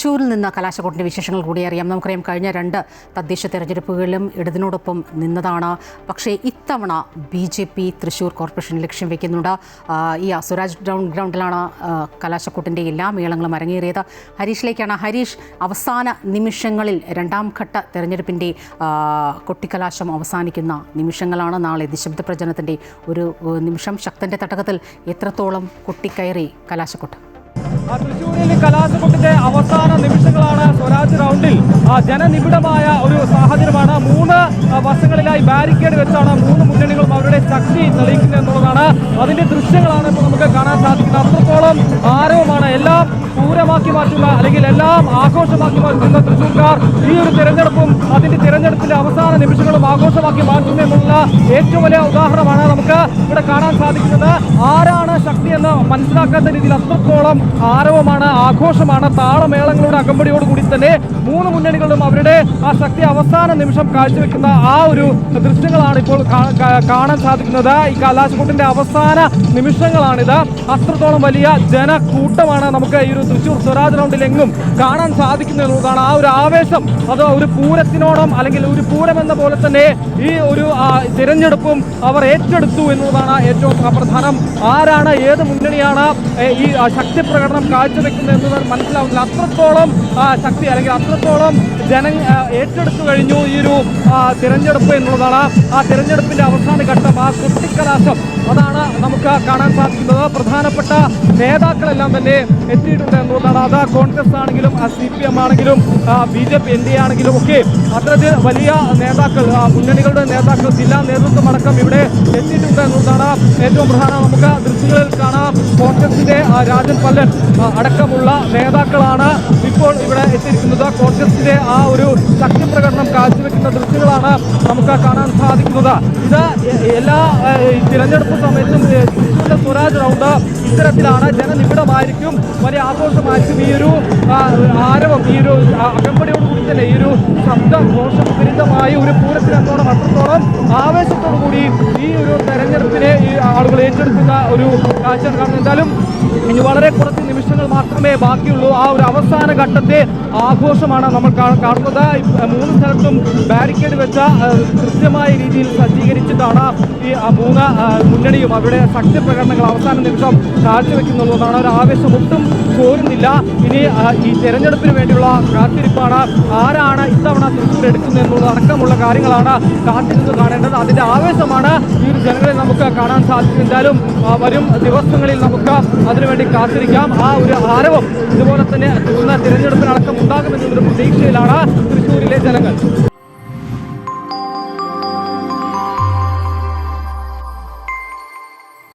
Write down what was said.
തൃശ്ശൂരിൽ നിന്ന് കലാശക്കൊട്ടിൻ്റെ വിശേഷങ്ങൾ കൂടി അറിയാം. നമുക്കറിയാം, കഴിഞ്ഞ 2 തദ്ദേശ തെരഞ്ഞെടുപ്പുകളിലും ഇടതിനോടൊപ്പം നിന്നതാണ്. പക്ഷേ ഇത്തവണ BJP തൃശ്ശൂർ കോർപ്പറേഷൻ ലക്ഷ്യം വയ്ക്കുന്നുണ്ട്. ഈ സ്വരാജ് ഗ്രൗണ്ടിലാണ് കലാശക്കൊട്ടിൻ്റെ എല്ലാ മേളങ്ങളും അരങ്ങേറിയത്. ഹരീഷിലേക്കാണ്. ഹരീഷ്, അവസാന നിമിഷങ്ങളിൽ 2ാം ഘട്ട തെരഞ്ഞെടുപ്പിൻ്റെ കൊട്ടിക്കലാശം അവസാനിക്കുന്ന നിമിഷങ്ങളാണ്. നാളെ നിശബ്ദ പ്രചരണത്തിൻ്റെ ഒരു നിമിഷം. ശക്തൻ്റെ തട്ടകത്തിൽ എത്രത്തോളം കൊട്ടിക്കയറി കലാശക്കൊട്ട്? തൃശ്ശൂരിൽ കലാശക്കൊട്ടിന്റെ അവസാന നിമിഷങ്ങളാണ്. സ്വരാജ് റൗണ്ടിൽ ജനനിബിഡമായ ഒരു സാഹചര്യമാണ്. 3 വർഷങ്ങളിലായി ബാരിക്കേഡ് വെച്ചാണ് 3 മുന്നണികളും അവരുടെ ശക്തി തെളിയിക്കുന്നത് എന്നുള്ളതാണ്. അതിന്റെ ദൃശ്യങ്ങളാണ് ഇപ്പോൾ നമുക്ക് കാണാൻ സാധിക്കുന്നത്. അത്രത്തോളം ആരവമാണ്. എല്ലാം പൂരമാക്കി മാറ്റുന്ന, അല്ലെങ്കിൽ എല്ലാം ആഘോഷമാക്കി മാറ്റുന്ന തൃശ്ശൂർക്കാർ ഈ ഒരു തെരഞ്ഞെടുപ്പും അതിന്റെ തെരഞ്ഞെടുപ്പിന്റെ അവസാന നിമിഷങ്ങളും ആഘോഷമാക്കി മാറ്റുന്നു എന്നുള്ള ഏറ്റവും വലിയ ഉദാഹരണമാണ് നമുക്ക് ഇവിടെ കാണാൻ സാധിക്കുന്നത്. ആരാണ് ശക്തി എന്ന് മനസ്സിലാക്കാത്ത രീതിയിൽ അത്രത്തോളം ആരവമാണ്, ആഘോഷമാണ്. താളമേളങ്ങളുടെ അകമ്പടിയോടുകൂടി തന്നെ 3 മുന്നണികളും അവരുടെ ആ ശക്തി അവസാന നിമിഷം കാഴ്ചവെക്കുന്ന ആ ഒരു ദൃശ്യങ്ങളാണ് ഇപ്പോൾ കാണാൻ സാധിക്കുന്നത്. ഈ കലാശക്കൊട്ടിന്റെ അവസാന നിമിഷങ്ങളാണിത്. അത്രത്തോളം വലിയ ജനക്കൂട്ടമാണ് നമുക്ക് ഈ ഒരു തൃശ്ശൂർ സ്വരാജ് റൗണ്ടിലെങ്ങും കാണാൻ സാധിക്കുന്നു എന്നുള്ളതാണ്. ആ ഒരു ആവേശം അത് ഒരു പൂരത്തിനോളം, അല്ലെങ്കിൽ ഒരു പൂരം എന്ന പോലെ തന്നെ ഈ ഒരു തിരഞ്ഞെടുപ്പും അവർ ഏറ്റെടുത്തു എന്നുള്ളതാണ് ഏറ്റവും പ്രധാനം. ആരാണ്, ഏത് മുന്നണിയാണ് ഈ ശക്തി പ്രകടനം കാഴ്ചവെക്കുന്നത് എന്നത് മനസ്സിലാവുന്നില്ല. അത്രത്തോളം ശക്തി, അല്ലെങ്കിൽ അത്രത്തോളം ഏറ്റെടുത്തു കഴിഞ്ഞു ഈ ഒരു തിരഞ്ഞെടുപ്പ് എന്നുള്ളതാണ്. ആ തിരഞ്ഞെടുപ്പിന്റെ അവസാന ഘട്ടം, ആ കൊട്ടിക്കലാശം, അതാണ് നമുക്ക് കാണാൻ സാധിക്കുന്നത്. പ്രധാനപ്പെട്ട നേതാക്കളെല്ലാം തന്നെ എത്തിയിട്ടുണ്ട് എന്നുള്ളതാണ്. അത് കോൺഗ്രസ് ആണെങ്കിലും CPM ആണെങ്കിലും BJP NDA ആണെങ്കിലും ഒക്കെ അത്തരത്തിൽ വലിയ നേതാക്കൾ, മുന്നണികളുടെ നേതാക്കൾ, ജില്ലാ നേതൃത്വം അടക്കം ഇവിടെ എത്തിയിട്ടുണ്ട് എന്നുള്ളതാണ് ഏറ്റവും പ്രധാനം. നമുക്ക് ദൃശ്യങ്ങളിൽ കാണാം. കോൺഗ്രസിന്റെ രാജൻ പല്ലൻ അടക്കമുള്ള നേതാക്കളാണ് ഇപ്പോൾ ഇവിടെ എത്തിയിരിക്കുന്നത്. കോൺഗ്രസിന്റെ ആ ഒരു ശക്തി പ്രകടനം കാഴ്ചവെക്കുന്ന ദൃശ്യങ്ങളാണ് നമുക്ക് കാണാൻ സാധിക്കുന്നത്. ഇത് എല്ലാ തിരഞ്ഞെടുപ്പ് സമയത്തും സ്വരാജ് റൗണ്ട് ഇത്തരത്തിലാണ്. ജനനിബിഡമായിരിക്കും, വലിയ ആഘോഷമായിരിക്കും. ഈ ഒരു ആരവം, ഈ ഒരു അകമ്പടിയോടുകൂടി തന്നെ ഈ ഒരു ശബ്ദഘോഷവിരുദ്ധമായ ഒരു പൂരത്തിനെന്നോണം അത്രത്തോളം ആവേശത്തോടുകൂടി ഈ ഒരു തെരഞ്ഞെടുപ്പിനെ ഈ ആളുകൾ ഏറ്റെടുക്കുന്ന ഒരു കാഴ്ച കാണുന്നത്. എന്തായാലും ഇനി വളരെ കുറച്ച് നിമിഷങ്ങൾ മാത്രമേ ബാക്കിയുള്ളൂ. ആ ഒരു അവസാന ഘട്ടത്തെ ആഘോഷമാണ് നമ്മൾ കാണുന്നത്. 3 സ്ഥലത്തും ബാരിക്കേഡ് വെച്ച കൃത്യമായ രീതിയിൽ സജ്ജീകരിച്ചിട്ടാണ് ഈ 3 മുന്നണിയും അവരുടെ ശക്തി പ്രകടനങ്ങൾ അവസാന നിമിഷം കാഴ്ചവെക്കുന്നുള്ളതാണ്. ഒരു ആവേശം ഒട്ടും ചോരുന്നില്ല. ഇനി ഈ തെരഞ്ഞെടുപ്പിന് വേണ്ടിയുള്ള കാത്തിരിപ്പാണ്. ആരാണ് ഇത്തവണ തൃശ്ശൂർ എടുക്കുന്നത് എന്നുള്ളത് അടക്കമുള്ള കാര്യങ്ങളാണ് കാത്തിരുന്ന് കാണേണ്ടത്. അതിന്റെ ആവേശമാണ് ഈ ഒരു ജനങ്ങളെ നമുക്ക് കാണാൻ സാധിക്കും. എന്തായാലും വരും ദിവസങ്ങളിൽ നമുക്ക് അതിനുവേണ്ടി കാത്തിരിക്കാം. ആ ഒരു ആരവം ഇതുപോലെ തന്നെ തിരഞ്ഞെടുപ്പിനടക്കം ഉണ്ടാകുമെന്നുള്ളൊരു പ്രതീക്ഷയിലാണ് തൃശ്ശൂരിലെ ജനങ്ങൾ.